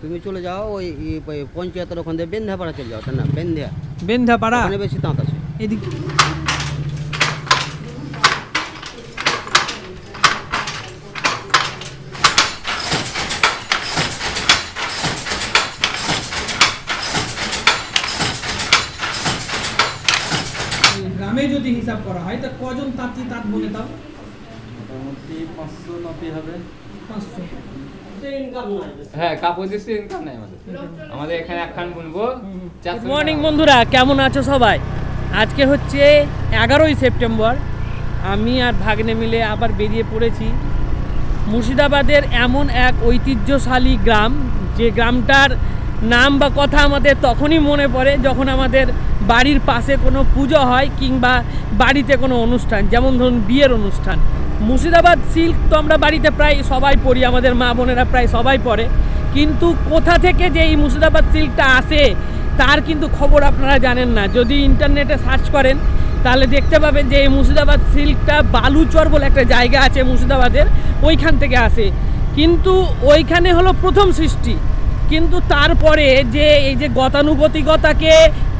তুমি চলে যাও ওই পঞ্চায়েতের ওখান থেকে বেন্ধাপাড়া চলে যাও, না বেন্ধাপাড়া ওখানে বেশি তাঁত আছে। এদিক গ্রামে যদি হিসাব করা হয় তা কজন তাঁতি তাঁত বনে তাও? মোটামুটি 500 তাঁতি হবে। 500। হ্যাঁ, কাপড় দিয়ে ইনকাম নাই আমাদের এখানে একখান বুনবো। গুড মর্নিং বন্ধুরা, কেমন আছো সবাই? আজকে হচ্ছে 11ই সেপ্টেম্বর। আমি আর ভাগ্নে মিলে আবার বেরিয়ে পড়েছি মুর্শিদাবাদের এমন এক ঐতিহ্যশালী গ্রাম, যে গ্রামটার নাম বা কথা আমাদের তখনই মনে পড়ে যখন আমাদের বাড়ির পাশে কোনো পুজো হয় কিংবা বাড়িতে কোনো অনুষ্ঠান, যেমন ধরুন বিয়ের অনুষ্ঠান। মুর্শিদাবাদ সিল্ক তো আমরা বাড়িতে প্রায় সবাই পরি, আমাদের মা বোনেরা প্রায় সবাই পরে, কিন্তু কোথা থেকে যে এই মুর্শিদাবাদ সিল্কটা আসে তার কিন্তু খবর আপনারা জানেন না। যদি ইন্টারনেটে সার্চ করেন তাহলে দেখতে পাবেন যে এই মুর্শিদাবাদ সিল্কটা বালুচর বলে একটা জায়গা আছে মুর্শিদাবাদের, ওইখান থেকে আসে। কিন্তু ওইখানে হলো প্রথম সৃষ্টি, কিন্তু তারপরে যে এই যে গতানুগতিকতাকে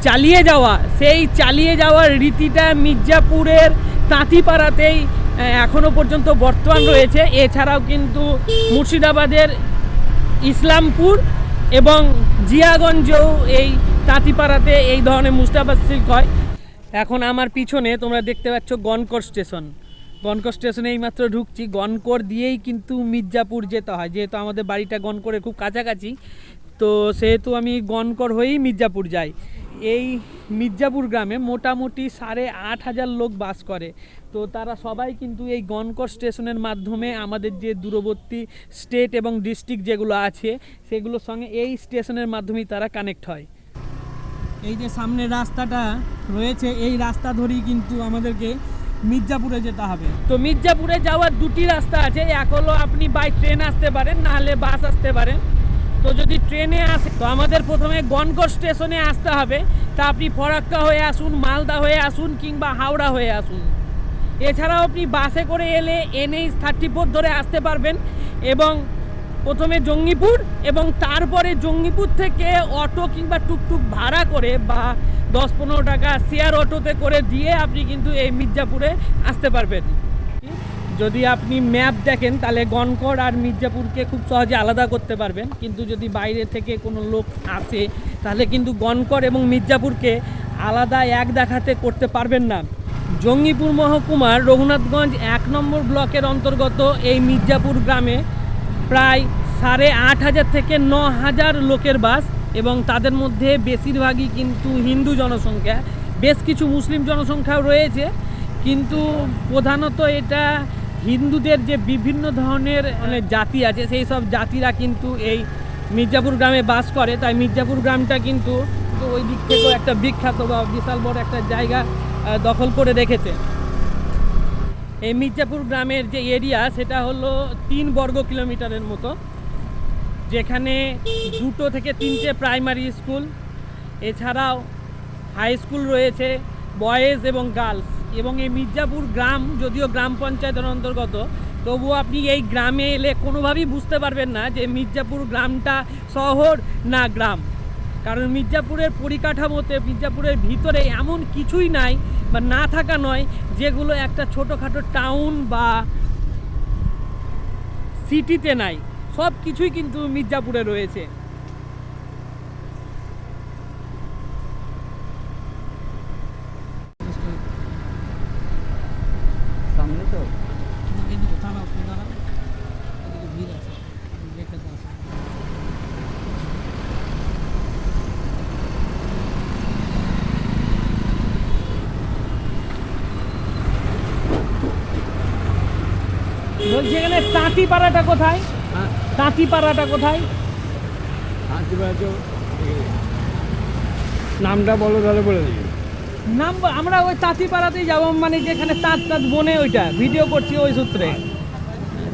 চালিয়ে যাওয়া, সেই চালিয়ে যাওয়ার রীতিটা মির্জাপুরের তাঁতিপাড়াতেই এখনও পর্যন্ত বর্তমান রয়েছে। এছাড়াও কিন্তু মুর্শিদাবাদের ইসলামপুর এবং জিয়াগঞ্জেও এই তাঁতিপাড়াতে এই ধরনের মুর্শিদাবাদ সিল্ক হয়। এখন আমার পিছনে তোমরা দেখতে পাচ্ছ গনকর স্টেশন। গনকর স্টেশনে এইমাত্র ঢুকছি। গনকর দিয়েই কিন্তু মির্জাপুর যেতে হয়, যেহেতু আমাদের বাড়িটা গনকরের খুব কাছাকাছি, তো সেহেতু আমি গনকর হয়েই মির্জাপুর যাই। এই মির্জাপুর গ্রামে মোটামুটি 8,500 লোক বাস করে। তো তারা সবাই কিন্তু এই গনকর স্টেশনের মাধ্যমে আমাদের যে দূরবর্তী স্টেট এবং ডিস্ট্রিক্ট যেগুলো আছে সেগুলোর সঙ্গে এই স্টেশনের মাধ্যমেই তারা কানেক্ট হয়। এই যে সামনে রাস্তাটা রয়েছে, এই রাস্তা ধরেই কিন্তু আমাদেরকে মির্জাপুরে যেতে হবে। তো মির্জাপুরে যাওয়ার দুটি রাস্তা আছে, এক হলো আপনি বাই ট্রেন আসতে পারেন, না হলে বাস আসতে পারেন। তো যদি ট্রেনে আসে তো আমাদের প্রথমে গনকর স্টেশনে আসতে হবে, তা আপনি ফরাক্কা হয়ে আসুন, মালদা হয়ে আসুন কিংবা হাওড়া হয়ে আসুন। এছাড়াও আপনি বাসে করে এলে NH 34 ধরে আসতে পারবেন, এবং প্রথমে জঙ্গিপুর এবং তারপরে জঙ্গিপুর থেকে অটো কিংবা টুকটুক ভাড়া করে বা 10-15 টাকা শেয়ার অটোতে করে দিয়ে আপনি কিন্তু এই মির্জাপুরে আসতে পারবেন। যদি আপনি ম্যাপ দেখেন তাহলে গনকর আর মির্জাপুরকে খুব সহজে আলাদা করতে পারবেন, কিন্তু যদি বাইরে থেকে কোনো লোক আসে তাহলে কিন্তু গনকর এবং মির্জাপুরকে আলাদা এক দেখাতে করতে পারবেন না। জঙ্গিপুর মহকুমার রঘুনাথগঞ্জ 1 নম্বর ব্লকের অন্তর্গত এই মির্জাপুর গ্রামে প্রায় 8,500 থেকে 9,000 লোকের বাস, এবং তাদের মধ্যে বেশিরভাগই কিন্তু হিন্দু জনসংখ্যা, বেশ কিছু মুসলিম জনসংখ্যাও রয়েছে, কিন্তু প্রধানত এটা হিন্দুদের যে বিভিন্ন ধরনের জাতি আছে সেই সব জাতিরা কিন্তু এই মির্জাপুর গ্রামে বাস করে। তাই মির্জাপুর গ্রামটা কিন্তু ওই দিক থেকেও একটা বিখ্যাত বা বিশাল বড় একটা জায়গা দখল করে রেখেছে। এই মির্জাপুর গ্রামের যে এরিয়া সেটা হলো 3 বর্গ কিলোমিটারের মতো, যেখানে 2 থেকে 3টে প্রাইমারি স্কুল, এছাড়াও হাই স্কুল রয়েছে বয়েজ এবং গার্লস। এবং এই মির্জাপুর গ্রাম যদিও গ্রাম পঞ্চায়েতের অন্তর্গত, তবুও আপনি এই গ্রামে এলে কোনোভাবেই বুঝতে পারবেন না যে মির্জাপুর গ্রামটা শহর না গ্রাম, কারণ মির্জাপুরের পরিকাঠামোতে, মির্জাপুরের ভিতরে এমন কিছুই নাই বা না থাকা নয় যেগুলো একটা ছোটোখাটো টাউন বা সিটিতে নাই। সব কিছুই কিন্তু মির্জাপুরে রয়েছে। সামনে তো বলছি এখানে তাঁতিপাড়াটা কোথায়? তাঁতিপাড়াটা কোথায়? নামটা বলো তাহলে বলে দিই। নাম আমরা ওই তাঁতিপাড়াতেই যাবো, মানে যেখানে তাঁত বনে, ওইটা ভিডিও করছি ওই সূত্রে।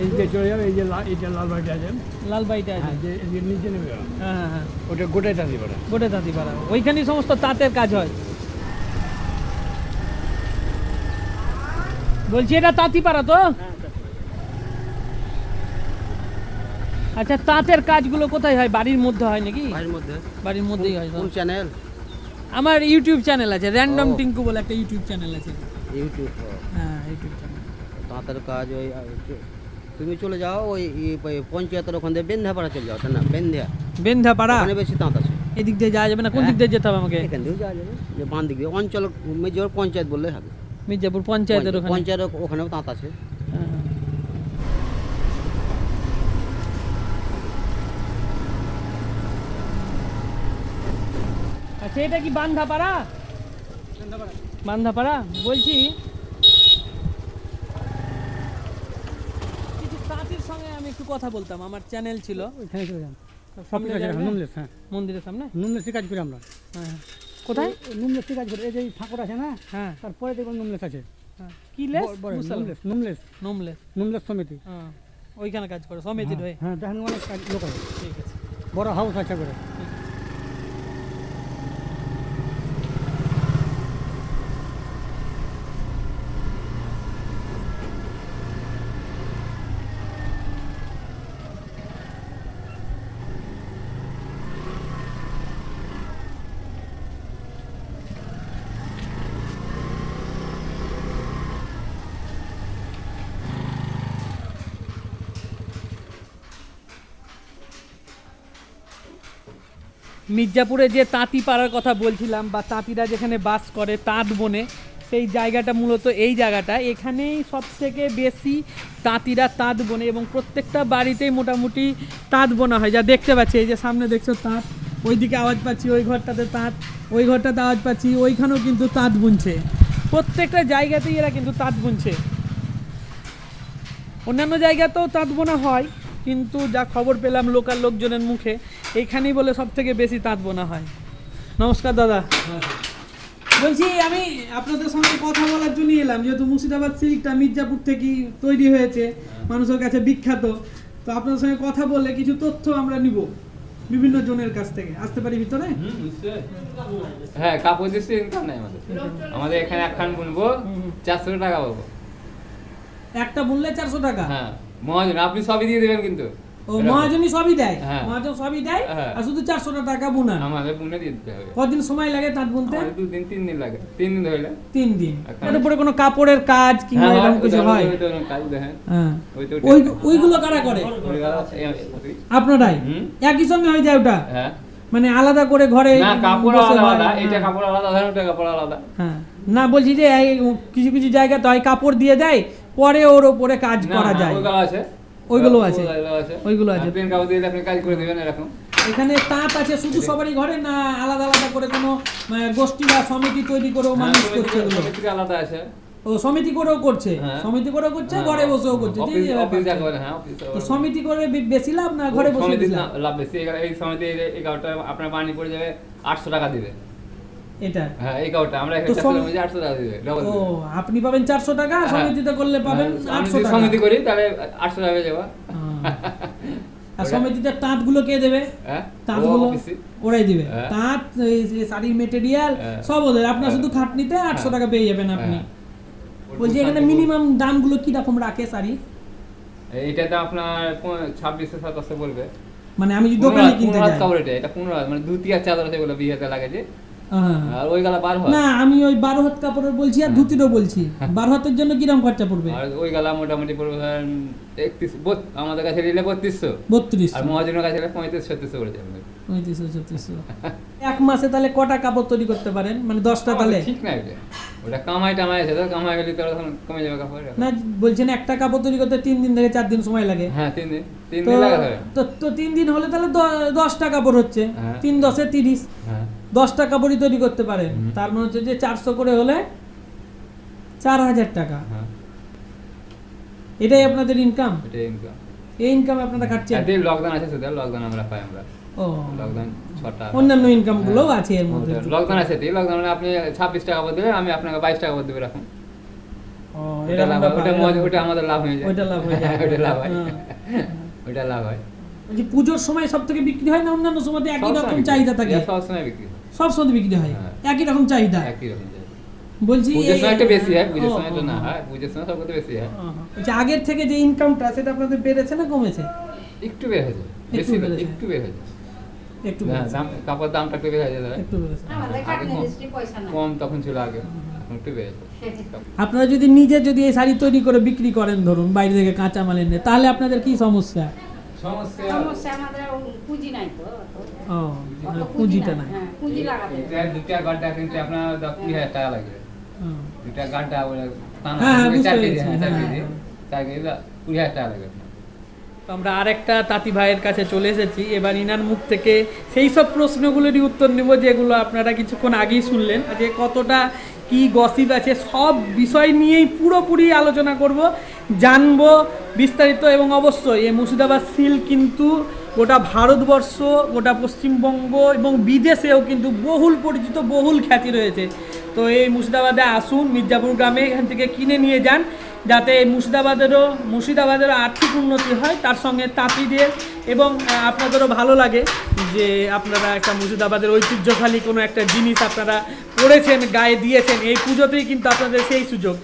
এই যে চলে যাবে, এই যে লালবাড়িটা আছে, লালবাড়িটা আছে, নিচে নেমে যাবে। হ্যাঁ হ্যাঁ, ওটা গোটাই তাঁতিপাড়া। গোটে তাঁতিপাড়া, ওইখানেই সমস্ত তাঁতের কাজ হয়। বলছি এটা তাঁতিপাড়া তো? আচ্ছা, তাঁতের কাজগুলো কোথায় হয়? বাড়ির মধ্যে হয় নাকি? বাড়ির মধ্যে। বাড়ির মধ্যেই হয়। কোন চ্যানেল? আমার ইউটিউব চ্যানেল আছে, র্যান্ডম ও। টিঙ্কু বলে একটা ইউটিউব চ্যানেল আছে। ইউটিউব। হ্যাঁ, ইউটিউব চ্যানেল। তাঁতের কাজ ওই তুমি চলে যাও ওই পঞ্চায়েতের ওখান দিয়ে বেন্ধাপাড়া চলে যাও, না বেন্ধিয়া, বেন্ধাপাড়া ওখানে বেশি তাঁত আছে। এদিক দিয়ে যাওয়া যাবে না? কোন দিক দিয়ে যেতে হবে আমাকে? এখান দিয়েও যাওয়া যাবে, যে বাঁ দিক দিয়ে অঞ্চল মেজর পঞ্চায়েত বললে হবে। মির্জাপুর পঞ্চায়েতের ওখানে। পঞ্চায়েত ওখানেও তাঁত আছে। হ্যাঁ। আচ্ছা, এটা কি বান্ধাপাড়া? বান্ধাপাড়া বলছি, কিছু তাঁতির সঙ্গে আমি একটু কথা বলতাম, আমার চ্যানেল ছিল। ওইখানে চলে যান। সামনে সব যাবে? নুমলেস, হ্যাঁ মন্দিরের সামনে। নুমলেসই কাজ করি আমরা। হ্যাঁ। কোথায়? নুমলেসই কাজ করি। এই যে ঠাকুর আছে না, হ্যাঁ। তারপরে দেখবেন নুমলেস আছে। হ্যাঁ। কি লেস? বুঝলাম। নুমলেস নুমলেস নোমলেস। নুমলেস সমিতি। হ্যাঁ, ওইখানে কাজ করে সমিতির হয়ে। হ্যাঁ, দেখেন অনেক লোক আছে, ঠিক আছে। বড় হাউস আছে করে। মির্জাপুরে যে তাঁতি পাড়ার কথা বলছিলাম, বা তাঁতিরা যেখানে বাস করে তাঁত বনে, সেই জায়গাটা মূলত এই জায়গাটা। এখানেই সব থেকে বেশি তাঁতিরা তাঁত বনে, এবং প্রত্যেকটা বাড়িতেই মোটামুটি তাঁত বোনা হয়। যা দেখতে পাচ্ছি, এই যে সামনে দেখছো তাঁত, ওইদিকে আওয়াজ পাচ্ছি, ওই ঘরটাতে তাঁত, ওই ঘরটাতে আওয়াজ পাচ্ছি, ওইখানেও কিন্তু তাঁত বুনছে। প্রত্যেকটা জায়গাতেই এরা কিন্তু তাঁত বুনছে। অন্যান্য জায়গাতেও তাঁত বোনা হয়, কিন্তু যা খবর পেলাম লোকাল লোকজনের মুখে, এইখানেই বলে সব থেকে বেশি তাঁত বোনা হয়। নমস্কার দাদা। বলছি, আমি আপনাদের সঙ্গে কথা বলার জন্য এলাম, যেহেতু মুর্শিদাবাদ সিল্কটা মির্জাপুর থেকেই তৈরি হয়েছে, মানুষের কাছে বিখ্যাত। তো আপনাদের সঙ্গে কথা বললে কিছু তথ্য আমরা নিব বিভিন্ন জনের কাছ থেকে। আসতে পারি ভিতরে? হ্যাঁ, কাপড় দিচ্ছি, ইনকাম নাই আমাদের। আমাদের এখানে একখান বুনবো 400 টাকা পাবো। একটা বললে 400 টাকা? হ্যাঁ, মহাজন আপনি সবই দিয়ে দেবেন কিন্তু। ও, মহাজনই সবই দেয়? হ্যাঁ। মহাজন সবই দেয়, হ্যাঁ। আর শুধু 400 টাকা বোনা? আমাদের বুনে দিয়ে দিতে হবে। কদিন সময় লাগে তাঁত বুনতে? 2 দিন 3 দিন লাগে। 3 দিন ধরলে 3 দিন। এখন- এর উপরে কোনো কাপড়ের কাজ কিংবা হ্যাঁ, এরকম কিছু হয়? কাজ দেখেন। হ্যাঁ। ওই তো ওইগুলো কারা করে? আপনারাই? হুম। একই সঙ্গে হয়ে যায় ওটা? হ্যাঁ। মানে আলাদা করে ঘরে না, কাপড় বসে হয়? আলাদা, এটা কাপড় আলাদা, ধরেন ওটা কাপড় আলাদা। হ্যাঁ, না বলছি যে এই কিছু কিছু জায়গাতে হয় কাপড় দিয়ে দেয়, পরে ওর উপরে কাজ না, করা না, যায়। ওইগুলো আছে। ওইগুলো আছে? আছে। ওইগুলো আছে। প্লেন কাপড় দিয়ে আপনি কাজ করে দিবেন এরকম। এখানে তাঁত আছে শুধু সবারই ঘরে, না আলাদা আলাদা করে কোনো গোষ্ঠী বা সমিতি তৈরি করেও মানুষ করছে এগুলো? সমিতির আলাদা আছে। ও, সমিতি করেও করছে? হ্যাঁ। সমিতি করেও করছে, হ্যাঁ, ঘরে বসেও করছে। যে অফিস যে অফিস ব্যাপারটা। যাকে বলে, হ্যাঁ, অফিস। তো সমিতি করে বেশি লাভ না ঘরে বসে সমিতির বেশি লাভ? লাভ বেশি। এই সমিতি এই কাপড়টা আপনার বানি পড়ে যাবে 800 টাকা দিবে। এটা? হ্যাঁ, এই কাপড়টা আমরা তো 800 টাকা দিবে, ডবল ও, দিবে। আপনি পাবেন 400 টাকা, হ্যাঁ। সমিতিতে করলে পাবেন হ্যাঁ, আমি 800 যদি টাকা। সমিতি করি তাহলে 800 টাকা হয়ে যাবে। আর সমিতিতে তাঁত গুলো কে দেবে? হ্যাঁ, তাঁত ও গুলো অফিসে। ওরাই দিবে? হ্যাঁ। তাঁত, এই যে শাড়ির মেটেরিয়াল হ্যাঁ। সব ওদের, আপনার হ্যাঁ। শুধু খাটনিতে 800 টাকা পেয়ে যাবেন আপনি। হ্যাঁ। বলছি, এখানে মিনিমাম দামগুলো কি রকম রাখে শাড়ি? এইটাতে আপনার 2600-2700 বলবে। মানে আমি যদি দোকানে কিনতে 15 যাই? কাপড় এটা 15, মানে ধুতি আর চাদর আছে, এগুলো বিয়েতে লাগে যে। হ্যাঁ। আর ওই গালা 12 হয়। না, আমি ওই 12 হাত কাপড়ের বলছি, আর ধুতিরও বলছি। 12 হাতের জন্য কিরকম খরচা পড়বে? আর ওই গালা মোটামুটি পড়বে ধরেন 31, আমাদের কাছে নিলে 3200, 3200? আর মহাজনের কাছে নিলে 3500-3600 পড়ে যাবে। 3500-3600। এক মাসে তাহলে কটা কাপড় তৈরি করতে পারেন? মানে 10টা তাহলে? ঠিক না, ওটা কামাই টামাই আছে, তো কামাই গেলে তো তখন কমে যাবে কাপড়। না, বলছেন একটা কাপড় তৈরি করতে 3 দিন থেকে 4 দিন সময় লাগে। হ্যাঁ, 3 দিন তো 3 দিন লাগে ধরেন। তো 3 দিন হলে তাহলে 10টা কাপড় হচ্ছে। হ্যাঁ। 3 10 30, হ্যাঁ, 10টা কাপড়ই তৈরি করতে পারেন। হুম। তার মানে হচ্ছে যে 400 করে হলে 4000 টাকা। হ্যাঁ, এটাই আপনাদের ইনকাম? এটাই ইনকাম। এই ইনকামে আপনারা কাটছেন? এতে লকডাউন আছে, শুধু লকডাউন আমরা পাই আমরা। ও, লকডাউন 6টা। অন্যান্য ইনকাম গুলোও আছে এর মধ্যে? লকডাউন আছে, লকডাউনে আপনি 26 টাকা করে দেবেন, আমি আপনাকে 22 টাকা করে দেবো এরকম। ও, ওটা এরকম লাভ, ব্যাপার। ওটা আমাদের লাভ হয়ে যায়। ওইটা লাভ হয়ে যায়। ওটা লাভ হয়। হ্যাঁ। ওটা লাভ হয়। বলছি, পুজোর সময় সব থেকে বিক্রি হয় না অন্যান্য সময়তে একই সব রকম সময় চাহিদা বিক্রি থাকে? হয়, সব সময় বিক্রি হয়। সব সময় বিক্রি হয় হ্যাঁ। একই রকম চাহিদা? একই রকম চাহিদা। বলছি, পুজোর সময় একটু বেশি হয়, পুজোর ও, সময় তো ও, না ও। হয়, পুজোর সময় সব থেকে বেশি হয়। বলছি, আগের থেকে যে ইনকামটা সেটা আপনাদের বেড়েছে না কমেছে? একটু বের হয়েছে, বেশি না, বেড়েছে। একটু বের হয়েছে। একটু হ্যাঁ, বেড়েছে। দাম কাপড়ের দামটা একটু বের হয়েছে দাদা। একটু বেড়েছে। আমাদের আগে কাটলে কম- দৃষ্টি পয়সা নাই কম তখন ছিল আগে, এখন একটু বেড়েছে। আপনারা যদি নিজে যদি এই শাড়ি তৈরি করে বিক্রি করেন ধরুন বাইরে থেকে কাঁচা মাল এনে, তাহলে আপনাদের কি সমস্যা? সমস্যা সমস্যা আমাদের পুঁজি নাই তো ও অত মানে পুঁজিটা নাই। হ্যাঁ পুঁজি লাগাতে হবে। এটা দুটা গাড্ডা কিনতে আপনার 20,000 টাকা লাগবে। ও। দুটা গাড্ডা বলে টানা, হ্যাঁ, হ্যাঁ, বুঝতে 4 কেজি, পেরেছি, হ্যাঁ, 4 হ্যাঁ, কেজি, হ্যাঁ। 4 কেজি 20,000 টাকা লাগবে। তো আমরা আরেকটা তাঁতি ভাইয়ের কাছে চলে এসেছি, এবার ইনার মুখ থেকে সেই সব প্রশ্নগুলোরই উত্তর নেব যেগুলো আপনারা কিছুক্ষণ আগেই শুনলেন, যে কতটা কি গসিপ আছে সব বিষয় নিয়েই পুরোপুরি আলোচনা করব, জানবো বিস্তারিত। এবং অবশ্যই এই মুর্শিদাবাদ সিল্ক কিন্তু গোটা ভারতবর্ষ, গোটা পশ্চিমবঙ্গ এবং বিদেশেও কিন্তু বহুল পরিচিত, বহুল খ্যাতি রয়েছে। তো এই মুর্শিদাবাদে আসুন, মির্জাপুর গ্রামে এখান থেকে কিনে নিয়ে যান, যাতে মুর্শিদাবাদেরও আর্থিক উন্নতি হয়, তার সঙ্গে তাঁতিদের এবং আপনাদেরও ভালো লাগে যে আপনারা একটা মুর্শিদাবাদের ঐতিহ্যশালী কোনো একটা জিনিস আপনারা পড়েছেন, গায়ে দিয়েছেন। এই পুজোতেই কিন্তু আপনাদের সেই সুযোগ।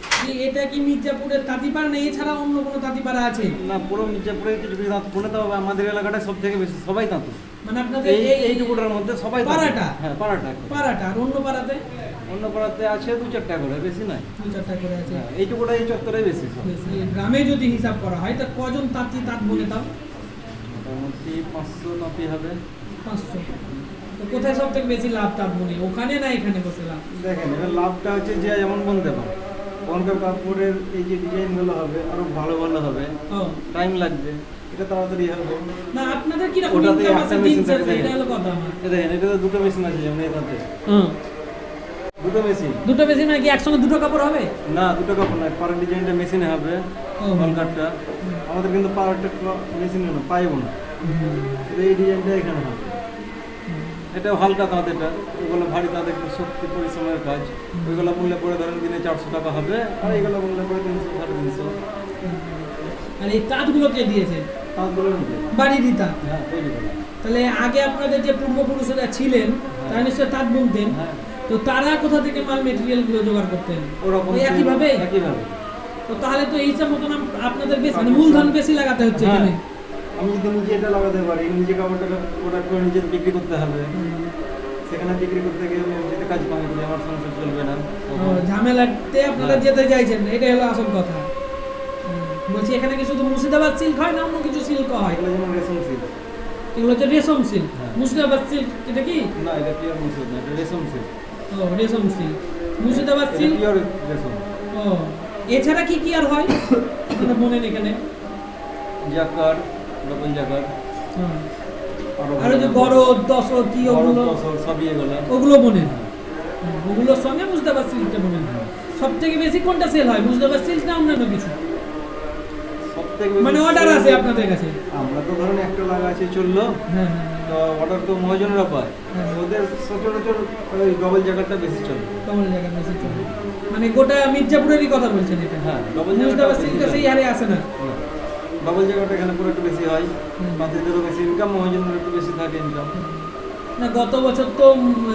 এটা কি মির্জাপুরের তাঁতিপাড়া না এছাড়া অন্য কোনো তাঁতিপাড়া আছে? না, পুরো মির্জাপুরে কিছু কিছু দাঁত পুনে, তবে আমাদের এলাকাটা সব থেকে বেশি সবাই দাঁত। মানে আপনাদের এইটুকুটার মধ্যে সবাই দাঁত। পাড়াটা? হ্যাঁ, পাড়াটা। পাড়াটা আর অন্য পাড়াতে অন্য পাড়াতে আছে 2-4টা করে, বেশি নাই। 2-4টা করে আছে। হ্যাঁ, এইটুকুটা এই চত্বরে বেশি সব। বেশি। গ্রামে যদি হিসাব করা হয় তা কজন তাঁতি তাঁত বনে তাও? মোটামুটি 500 তাঁতি হবে। 500। তো কোথায় সব থেকে বেশি লাভ তাঁত বনে, ওখানে না এখানে বসে লাভ? দেখেন, এবার লাভটা হচ্ছে যে যেমন বলতে পারে, কোনটা কাপড়ের এই যে ডিজাইনগুলো হবে আরো ভালো ভালো হবে, ও টাইম লাগবে, এটা তাড়াতাড়ি হবে। না, আপনাদের কি রকম ওটাতে ইনকাম একটা আছে দিন মেশিন থাকে, শেষে? এটা হলো কথা আমার। এই দেখেন, এটা তো দুটো মেশিন আছে, যেমন এই তাতে হুম। দুটো মেশিন। দুটো বেশি মানে কি একসঙ্গে দুটো কাপড় হবে? না, দুটো কাপড় নয়, পার ডিজাইনটা মেশিনে হবে, ও। কলকাটটা। আমাদের কিন্তু পাওয়ারটা মেশিনে না, পাইবো না, শুধু এই ডিজাইনটা এখানে হবে। এটাও হালকা তাঁত, এটা ওগুলো ভারী তাঁত, একটু শক্তি পরিশ্রমের কাজ। ওইগুলো বললে পরে ধরেন দিনে 400 টাকা হবে, আর এইগুলো বললে পরে 300-350। আর এই তাঁতগুলো কে দিয়েছে? তাঁতগুলো নিতে, বাড়িরই তাঁত? হ্যাঁ, তৈরি করা। তাহলে আগে আপনাদের যে পূর্বপুরুষরা ছিলেন তারা নিশ্চয় তাঁত বুনতেন, হ্যাঁ, তো তারা কোথা থেকে মাল মেটেরিয়াল গুলো জোগাড় করতেন? ওরকম ওই একইভাবে? একইভাবে। তো তাহলে তো এই হিসাব মতন আপনাদের বেশি মানে মূলধন বেশি লাগাতে হচ্ছে হ্যাঁ, এখানে। আমি যদি নিজে এটা লাগাতে পারি, নিজে কাপড়টাকে প্রোডাক্ট করে নিজে বিক্রি করতে হবে, সেখানে বিক্রি করতে গিয়ে আমি যদি কাজ পাই, আমার সংসার চলবে না। ও, ঝামেলাতে আপনারা হ্যাঁ। যেতে চাইছেন, এটাই হলো আসল কথা। বলছি এখানে কি শুধু মুর্শিদাবাদ সিল্ক হয় না অন্য কিছু সিল্ক হয়? এগুলো যেমন রেশম সিল্ক। এগুলো হচ্ছে রেশম সিল্ক। হ্যাঁ। মুর্শিদাবাদ সিল্ক এটা কি? না, এটা পিওর মুসলিম না, এটা রেশম সিল্ক। ও, রেশম সিল্ক। মুর্শিদাবাদ এটা সিল্ক। পিওর রেশম। ও, এছাড়া কি কি আর হয় আপনারা বোনেন এখানে? জাকার, ডবল জাকার, হ্যাঁ। আর ওই যে গরদ দশর কি ওগুলো, সবই এগুলো। ওগুলো বোনেন? ওগুলোর সঙ্গে মুর্শিদাবাদ সিল্কটা বোনেন। সব থেকে বেশি কোনটা সেল হয়, মুর্শিদাবাদ সিল্ক না অন্যান্য কিছু? সবথেকে মানে বেশি অর্ডার sell আছে আপনাদের কাছে? আমরা তো ধরেন একটা লাগা আছে চললো, হ্যাঁ হ্যাঁ তো অর্ডার তো মহাজনরা পায়, হ্যাঁ। ওদের সচরাচর ওই ডবল জাকারটা বেশি চলে। কমল জায়গা বেশি চলে। মানে গোটা মির্জাপুরেরই কথা বলছেন এটা? হ্যাঁ, ডবল মুর্শিদাবাদ জাকারটা সিল্কটা সেই হারে আসে না? ডবল জাকারটা এখানে পুরো একটু বেশি হয়, হুম। তাঁতিদেরও বেশি ইনকাম, মহাজনের একটু বেশি থাকে ইনকাম। না, গত বছর তো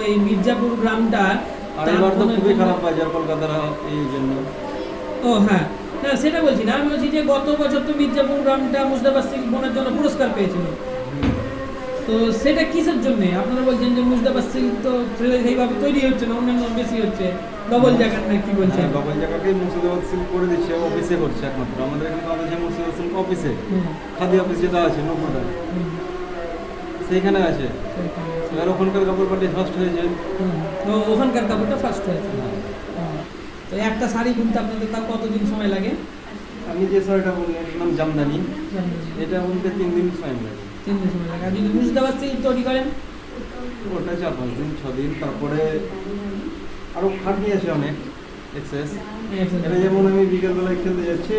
এই মির্জাপুর গ্রামটা আর এবার তো তার খুবই কোনো- খারাপ বাজার কলকাতার এই জন্য। ও হ্যাঁ, না সেটা বলছি না, আমি বলছি যে গত বছর তো মির্জাপুর গ্রামটা মুর্শিদাবাদ সিল্ক বোনার জন্য পুরস্কার পেয়েছিল। তো সেটা কিসের জন্য? আপনারা বলছেন যে মুর্শিদাবাদ সিল্ক তো সেইভাবে তৈরি হচ্ছে না, অন্যান্য বেশি হচ্ছে, ডবল জায়গার না কি বলছেন? ডবল জায়গাকেই মুর্শিদাবাদ সিল্ক করে দিচ্ছে, অফিসে করছে একমাত্র। আমাদের এখানে আমাদের যে মুর্শিদাবাদ সিল্ক অফিসে, হুম, খাদি অফিস যেটা আছে নব্বরটা, হুম, সেইখানে আছে। সেইখানে আছে। এবার ওখানকার কাপড় পাটি ফার্স্ট হয়েছে। হুম, তো ওখানকার কাপড়টা ফার্স্ট হয়েছে। হ্যাঁ। তো একটা শাড়ি বুনতে আপনাদের তার কতদিন সময় লাগে? আমি যে শাড়িটা বললাম, এটার নাম জামদানি, এটা বলতে 3 দিন টাইম লাগে। 3 দিন সময় লাগে। আর যদি মুর্শিদাবাদ সিল্ক তৈরি করেন? ওটা 4-5 দিন, 6 দিন। তারপরে আরও খাটনি আছে অনেক এক্সেস। এটা যেমন আমি বিকেলবেলায় খেলতে যাচ্ছি,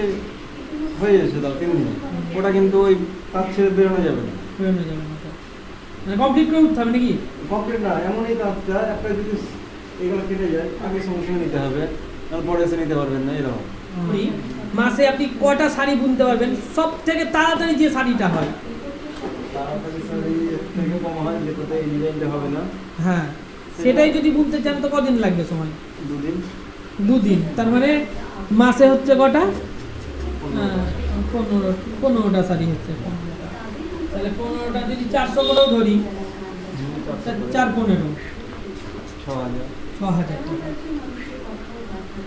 হয়ে যাচ্ছে তাও 3 দিনে। ওটা কিন্তু ওই কাজ ছেড়ে বেরোনো যাবে না, বেরোনো যাবে না তো। মানে কমপ্লিট করে উঠতে হবে নাকি? কমপ্লিট না, এমনই কাজটা একটা যদি এগুলো কেটে যায় আগে সঙ্গে নিতে হবে, তারপরে এসে নিতে পারবেন না, এরকম। মাসে আপনি কটা শাড়ি বুনতে পারবেন? সব থেকে তাড়াতাড়ি যে শাড়িটা হয়? তাড়াতাড়ি শাড়ি এর থেকে কম হয়, যেটাতে এই ডিজাইনটা হবে না। হ্যাঁ, সেটাই যদি বুনতে চান তো কদিন লাগবে সময়? 2 দিন। 2 দিন। তার মানে মাসে হচ্ছে কটা? 15টা শাড়ি হচ্ছে। তাহলে 15টা যদি 400 করেও ধরি, 4-15 6,000 6,000 টাকা।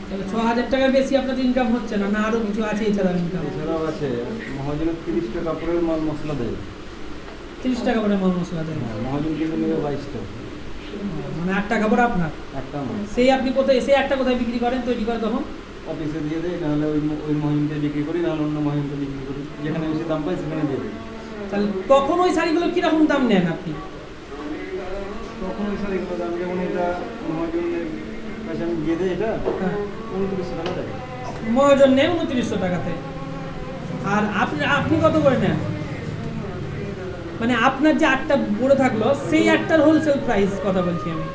তাহলে 6,000 টাকার বেশি আপনাদের ইনকাম হচ্ছে না, না আরো কিছু আছে এছাড়া ইনকাম? এছাড়াও আছে মহাজনের 30 টাকা কাপড়ের মাল মশলা দেয়। 30 টাকা করে মাল মশলা দেয়, মহাজন কিন্তু নেবে 22 টাকা মানে 8 টাকা করে আপনার। একটা মাল। সেই আপনি কোথায়, সেই একটা কোথায় বিক্রি করেন, তৈরি করে তখন? অফিসে দিয়ে দেয়, নাহলে ওই মহিমতে বিক্রি করি, নাহলে অন্য মহিমতে বিক্রি করি, যেখানে বেশি দাম পাই সেখানে দিয়ে দিই। তাহলে তখন ওই শাড়িগুলো কিরকম দাম নেন আপনি? তখন ওই শাড়িগুলো দাম, যেমন এটা মহাজনের কাছে আমি দিয়ে দিই, এটা 29 টাকা দেয়। মহাজন নেয় 2900 টাকাতে, আর আপনি আপনি কত করে নেন? মানে আপনার যে 8টা পড়ে থাকলো সেই 8টার হোলসেল প্রাইস কথা বলছি আমি।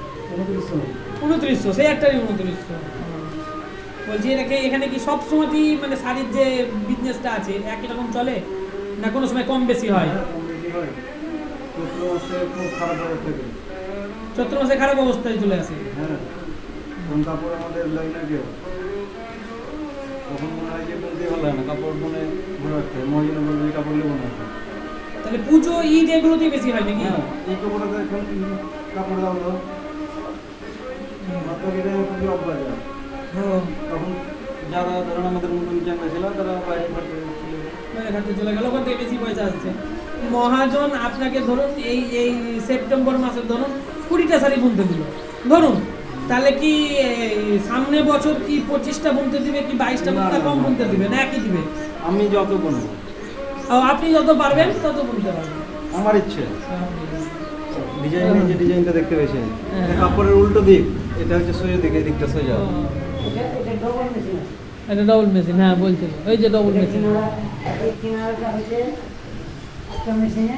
2900, সেই 8টারই 2900। বলছি এখানে কি সব সময়ই মানে শাড়ির যে বিজনেসটা আছে একই রকম চলে, না কোনো সময় কম বেশি হয়? কম বেশি হয়। চৈত্র মাসে খুব খারাপ অবস্থা থাকে। চৈত্র মাসে খারাপ অবস্থায় চলে আসে। হ্যাঁ, কোন কাপড় আমাদের লাগে না কেউ, তখন মনে হয় যে বলতে ভালো হয় না, কাপড় মনে ঘুরে রাখতে হয়, মহাজনে বলবে এই কাপড় নেবো না। তাহলে পুজো ঈদ এগুলোতেই বেশি হয় নাকি? হ্যাঁ, এই কাপড়টা এখন কাপড় দাও তো মাত্র এটা খুবই অভ্যাস হয়। তখন যারা ধরুন আমাদের মতন চ্যাংড়া ছিল তারা বাইরে খাতে চলে গেল, ওখান থেকে বেশি পয়সা আসছে। মহাজন আপনাকে ধরুন এই সেপ্টেম্বর মাসে ধরুন 20টা শাড়ি বুনতে দিল ধরুন, তাহলে কি সামনে বছর কি 25টা বুনতে দিবে, কি 22টা বুনতে কম বুনতে দিবে, না একই দিবে? আমি যত বুনবো, আপনি যত পারবেন তত বুনতে পারবেন। আমার ইচ্ছে। ডিজাইন, যে ডিজাইনটা দেখতে পেয়েছেন, এটা কাপড়ের উল্টো দিক, এটা হচ্ছে সোজা দিক, এই দিকটা সোজা। এটা ডবল মেশিন, হ্যাঁ বলছিল ওই যে ডবল মেশিন। কিনারাটা হচ্ছে একটা মেশিনে,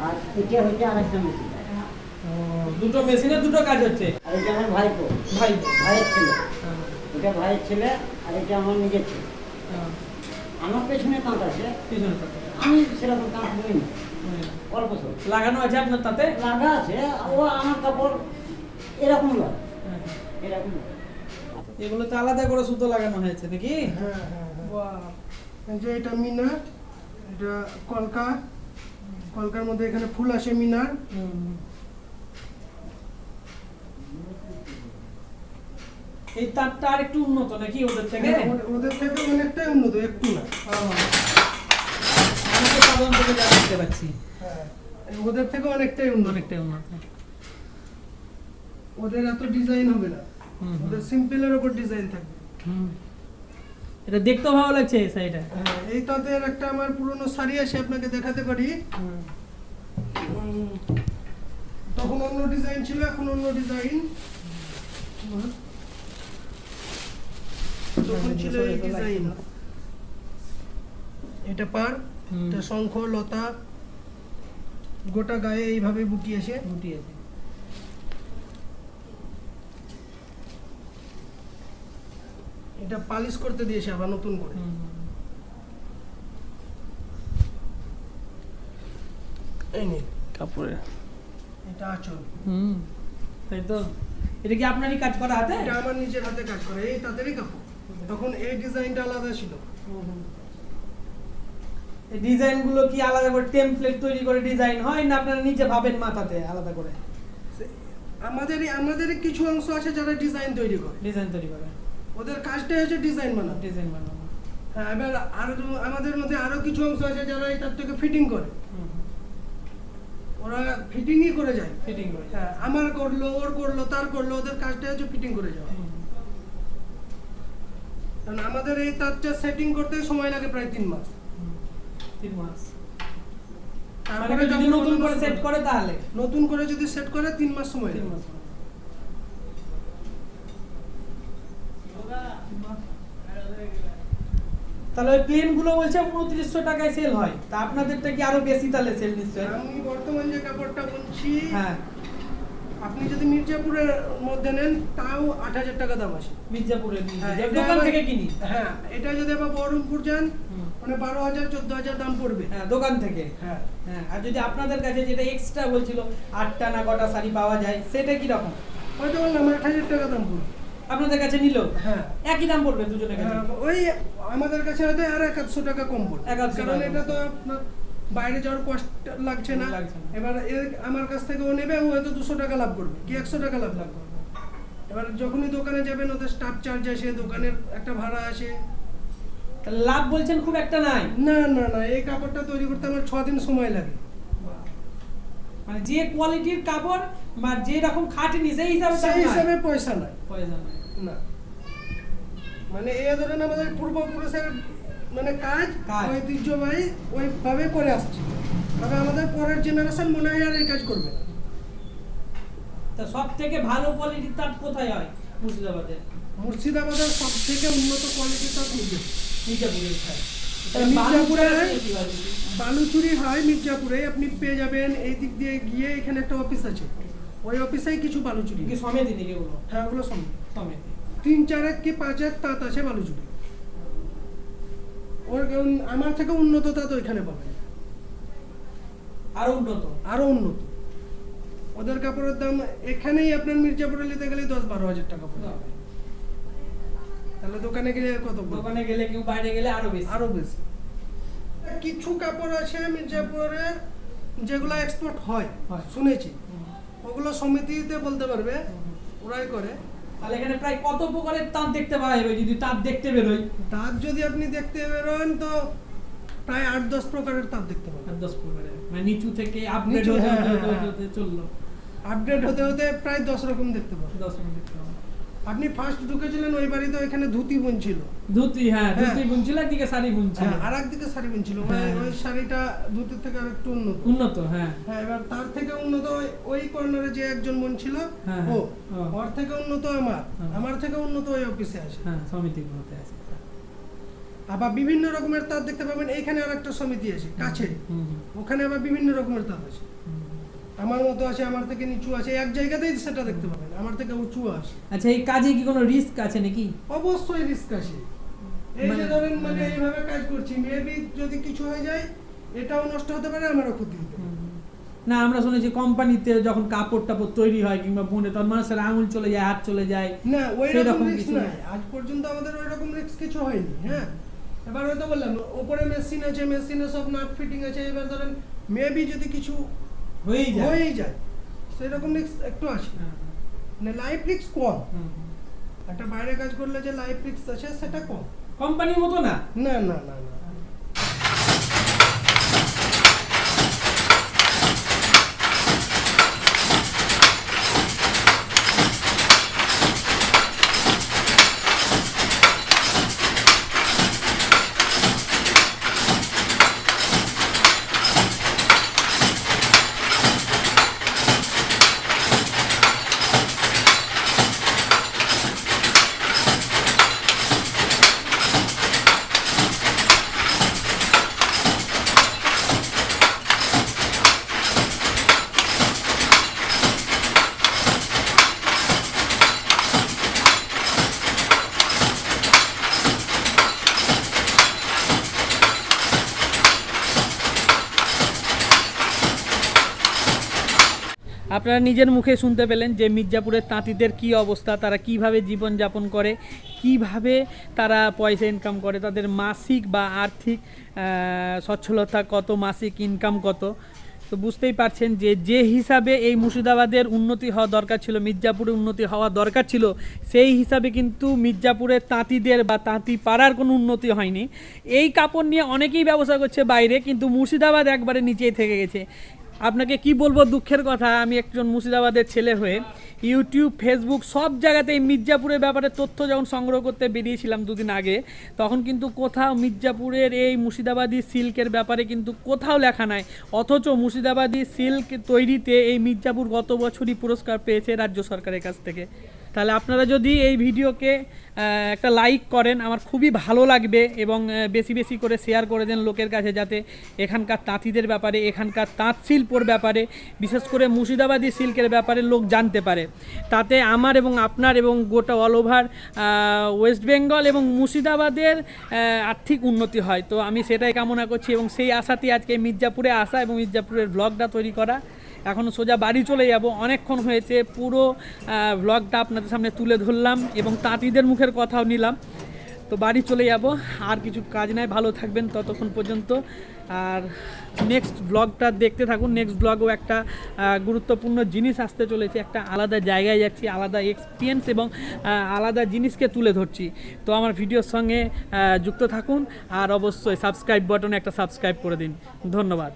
আর এটা হচ্ছে আরেকটা মেশিন। দুটো মেশিনে দুটো কাজ হচ্ছে। আর এটা আমার ভাইপো, ভাইয়ের ছেলে, এটা ভাইয়ের ছেলে, আর এটা আমার নিজের ছেলে। আমার পেছনে তাঁত আছে, আমি সেরকম তাঁত করি না, অল্প সব লাগানো আছে আপনার তাতে? লাগা আছে, ও আমার কাপড় এরকম লাগে, এরকম লাগে। এগুলোতে আলাদা করে সুতো লাগানো হয়েছে নাকি? হ্যাঁ হ্যাঁ হ্যাঁ। বাহ! এই যে এটা মিনা, এটা কলকা, কলকার মধ্যে এখানে ফুল আসে মিনার। এই তারটা আর একটু উন্নত নাকি ওদের থেকে? হ্যাঁ, ওদের থেকে অনেকটাই উন্নত, একটু না। আমি তো সাধারণ থেকে যা দেখতে পাচ্ছি, হ্যাঁ, ওদের থেকে অনেকটাই উন্নত। অনেকটাই উন্নত। ওদের এত ডিজাইন হবে না, ওদের সিম্পলের উপর ডিজাইন থাকবে। এটা দেখতেও ভালো লাগছে এই শাড়িটা। হ্যাঁ, এই তাদের একটা আমার পুরনো শাড়ি আছে, আপনাকে দেখাতে পারি। তখন অন্য ডিজাইন ছিল, এখন অন্য ডিজাইন। তখন ছিল এই ডিজাইন। এটা পার, এটা শঙ্খ লতা, গোটা গায়ে এইভাবে বুটি আছে। বুটি আছে। এটা পালিশ করতে দিয়েছে আবার নতুন করে। এই নে কাপড়ে এটা আঁচল। তাই তো? এটা কি আপনারই কাজ করা হাতে? এটা আমার নিজের হাতে কাজ করে, এই তাদেরই কাপড়। তখন এই ডিজাইনটা আলাদা ছিল। এই ডিজাইন গুলো কি আলাদা করে টেমপ্লেট তৈরি করে ডিজাইন হয়, না আপনারা নিজে ভাবেন মাথাতে আলাদা করে? আমাদের কিছু অংশ আছে যারা ডিজাইন তৈরি করে, ডিজাইন তৈরি করে, ওদের কাজটাই হচ্ছে ডিজাইন বানানো। ডিজাইন বানানো। হ্যাঁ, এবার আমাদের মধ্যে আরো কিছু অংশ আছে যারা তার থেকে ফিটিং করে, ওরা ফিটিংই করে যায়। ফিটিং করে। হ্যাঁ, আমার করলো, ওর করলো, তার করলো, ওদের কাজটা হচ্ছে ফিটিং করে যাওয়া। কারণ আমাদের এই তারটা সেটিং করতে সময় লাগে প্রায় 3 মাস। 3 মাস। তারপরে মানে যদি নতুন করে সেট করে তাহলে? নতুন করে যদি সেট করে 3 মাস সময় লাগে। 3 মাস। তাহলে ওই প্লেন গুলো বলছে 2900 টাকায় সেল হয়, তা আপনাদেরটা কি আরো বেশি তাহলে সেল নিশ্চয়ই? আমি বর্তমান যে কাপড়টা বলছি, হ্যাঁ, আপনি যদি মির্জাপুরের মধ্যে নেন তাও 8000 টাকা দাম আছে। মির্জাপুরে হ্যাঁ, দোকান থেকে কিনি। হ্যাঁ, এটা যদি আবার বহরমপুর যান মানে 12000 14000 দাম পড়বে। হ্যাঁ, দোকান থেকে। হ্যাঁ, হ্যাঁ, আর যদি আপনাদের কাছে যেটা এক্সট্রা বলছিল 8টা না কটা শাড়ি পাওয়া যায়, সেটা কি রকম? হয়তো বললাম 8000 টাকা দাম পড়বে। আপনাদের কাছে নিল হ্যাঁ, একই দাম পড়বে দুজনের কাছে? হ্যাঁ, ওই আমাদের কাছে হয়তো আর 100 টাকা কম পড়বে, 100 কারণ টাকা এটা তো আপনার বাইরে যাওয়ার কষ্ট লাগছে না। লাগছে না। এবার আমার কাছ থেকে ও নেবে, ও হয়তো 200 টাকা লাভ করবে কি 100 টাকা লাভ করবে। এবার যখনই দোকানে যাবেন ওদের স্টাফ চার্জ আসে, দোকানের একটা ভাড়া আসে। তাহলে লাভ বলছেন খুব একটা নাই। না না না, এই কাপড়টা তৈরি করতে আমার 6 দিন সময় লাগে। মানে যে কোয়ালিটির কাপড় বা যে রকম খাটনি সেই হিসাবে সেই হিসাবে পয়সা নাই। পয়সা নাই। না, মানে এই ধরেন আমাদের পূর্বপুরুষের মানে কাজ ঐতিহ্যবাহী ওইভাবে করে আসছে, তবে আমাদের পরের জেনারেশন মনে হয় আর এই কাজ করবে না। তা সব থেকে ভালো কোয়ালিটির তাঁত কোথায় হয় মুর্শিদাবাদে? মুর্শিদাবাদের সব থেকে উন্নত কোয়ালিটির তাঁত মির্জাপুরে হয়। মির্জাপুরে বালুচুরি হয়, মির্জাপুরে আপনি পেয়ে যাবেন। এই দিক দিয়ে গিয়ে এখানে একটা অফিস আছে, ওই অফিসেই কিছু বালুচুরি। কি সমেত নাকি এগুলো? হ্যাঁ, ওগুলো সমেত। সমেত 3-4 কি 5 তাঁত আছে বালুচুরি। ওর আমার থেকে উন্নত তাঁত ওইখানে পাবেন, আরো উন্নত। আরো উন্নত। ওদের কাপড়ের দাম এখানেই আপনার মির্জাপুরে নিতে গেলে 10-12 হাজার টাকা পড়বে। তাহলে দোকানে গেলে কত পড়বে? দোকানে গেলে কেউ বাইরে গেলে আরো বেশি। আরো বেশি। কিছু কাপড় আছে মির্জাপুরের যেগুলো এক্সপোর্ট হয়, শুনেছি। ওগুলো সমিতিতে বলতে পারবে, ওরাই করে। তাহলে এখানে প্রায় কত প্রকারের তাঁত দেখতে পাওয়া যাবে যদি তাঁত দেখতে বেরোই? তাঁত যদি আপনি দেখতে বেরোন তো প্রায় 8-10 প্রকারের তাঁত দেখতে পাবেন। 10 প্রকারের, মানে নিচু থেকে আপডেট নিচু, হতে হ্যাঁ, হতে হ্যাঁ, হতে চললো। আপডেট হতে হতে প্রায় 10 রকম দেখতে পাবেন। 10 মিনিট দেখতে পাবো। আপনি ফার্স্ট ঢুকেছিলেন ওই বাড়িতে, এখানে ধুতি বুনছিল। ধুতি, হ্যাঁ, হ্যাঁ। ধুতি বুনছিল, একদিকে শাড়ি বুনছিল। আর একদিকে শাড়ি বুনছিল। হ্যাঁ। ওই শাড়িটা ধুতির থেকে আর একটু উন্নত। উন্নত, হ্যাঁ। হ্যাঁ, এবার তার থেকে উন্নত ওই কর্নারে যে একজন বুনছিল, হ্যাঁ, ও হ্যাঁ। ওর থেকে উন্নত আমার থেকে উন্নত ওই অফিসে আছে। হ্যাঁ, সমিতি হতে আছে। আবার বিভিন্ন রকমের তাঁত দেখতে পাবেন। এইখানে আর একটা সমিতি আছে কাছে, ওখানে আবার বিভিন্ন রকমের তাঁত আছে। আমার মতো আছে, আমার থেকে নিচু আছে, এক জায়গাতেই সেটা দেখতে পাবেন। আমার থেকে উঁচু আছে। আচ্ছা, এই কাজে কি কোনো রিস্ক আছে নাকি? অবশ্যই রিস্ক আছে। এই যে ধরেন মানে এইভাবে কাজ করছি, মেবি যদি কিছু হয়ে যায় এটাও নষ্ট হতে পারে, আমারও ক্ষতি হতে পারে। না, আমরা শুনেছি কোম্পানিতে যখন কাপড় টাপড় তৈরি হয় কিংবা বুনে তখন মানুষের আঙুল চলে যায়, হাত চলে যায়। না, ওই সেরকম রকম রিস্ক কিছু নাই, আজ পর্যন্ত আমাদের ওই রকম রিস্ক কিছু হয়নি। হ্যাঁ, এবার হয়তো বললাম উপরে মেশিন আছে, মেশিনে সব নাট ফিটিং আছে। এবার ধরেন মেবি যদি কিছু হয়েই যায় সেরকম রিস্ক একটু আছে, মানে লাইফ রিস্ক কম। একটা বাইরে কাজ করলে যে লাইফ রিস্ক আছে সেটা কম। কোম্পানির মতো না। না না না না। আপনারা নিজের মুখে শুনতে পেলেন যে মির্জাপুরের তাঁতিদের কি অবস্থা, তারা কিভাবে জীবনযাপন করে, কিভাবে তারা পয়সা ইনকাম করে, তাদের মাসিক বা আর্থিক সচ্ছলতা কত, মাসিক ইনকাম কত। তো বুঝতেই পারছেন যে যে হিসাবে এই মুর্শিদাবাদের উন্নতি হওয়া দরকার ছিল, মির্জাপুরে উন্নতি হওয়া দরকার ছিল, সেই হিসাবে কিন্তু মির্জাপুরের তাঁতিদের বা তাঁতি পাড়ার কোনো উন্নতি হয়নি। এই কাপড় নিয়ে অনেকেই ব্যবসা করছে বাইরে, কিন্তু মুর্শিদাবাদ একবারে নিচেই থেকে গেছে। আপনাকে কি বলবো, দুঃখের কথা, আমি একজন মুর্শিদাবাদের ছেলে হয়ে ইউটিউব, ফেসবুক সব জায়গাতেই মির্জাপুরের ব্যাপারে তথ্য যখন সংগ্রহ করতে বেরিয়েছিলাম 2 দিন আগে, তখন কিন্তু কোথাও মির্জাপুরের এই মুর্শিদাবাদী সিল্কের ব্যাপারে কিন্তু কোথাও লেখা নাই। অথচ মুর্শিদাবাদী সিল্ক তৈরিতে এই মির্জাপুর গত বছরই পুরস্কার পেয়েছে রাজ্য সরকারের কাছ থেকে। তাহলে আপনারা যদি এই ভিডিওকে একটা লাইক করেন আমার খুবই ভালো লাগবে, এবং বেশি বেশি করে শেয়ার করে দেন লোকের কাছে, যাতে এখানকার তাঁতিদের ব্যাপারে, এখানকার তাঁত শিল্পর ব্যাপারে, বিশেষ করে মুর্শিদাবাদী সিল্কের ব্যাপারে লোক জানতে পারে। তাতে আমার এবং আপনার এবং গোটা অল ওভার ওয়েস্ট বেঙ্গল এবং মুর্শিদাবাদের আর্থিক উন্নতি হয়। তো আমি সেটাই কামনা করছি, এবং সেই আশাতেই আজকে মির্জাপুরে আসা এবং মির্জাপুরের ব্লগটা তৈরি করা। এখন সোজা বাড়ি চলে যাব, অনেকক্ষণ হয়েছে, পুরো ব্লগটা আপনাদের সামনে তুলে ধরলাম এবং তাঁতিদের মুখের কথাও নিলাম। তো বাড়ি চলে যাব, আর কিছু কাজ নাই। ভালো থাকবেন ততক্ষণ পর্যন্ত। আর নেক্সট ব্লগটা দেখতে থাকুন। নেক্সট ব্লগও একটা গুরুত্বপূর্ণ জিনিস আসতে চলেছে, একটা আলাদা জায়গায় যাচ্ছি, আলাদা এক্সপিরিয়েন্স এবং আলাদা জিনিসকে তুলে ধরছি। তো আমার ভিডিওর সঙ্গে যুক্ত থাকুন, আর অবশ্যই সাবস্ক্রাইব বাটনে একটা সাবস্ক্রাইব করে দিন। ধন্যবাদ।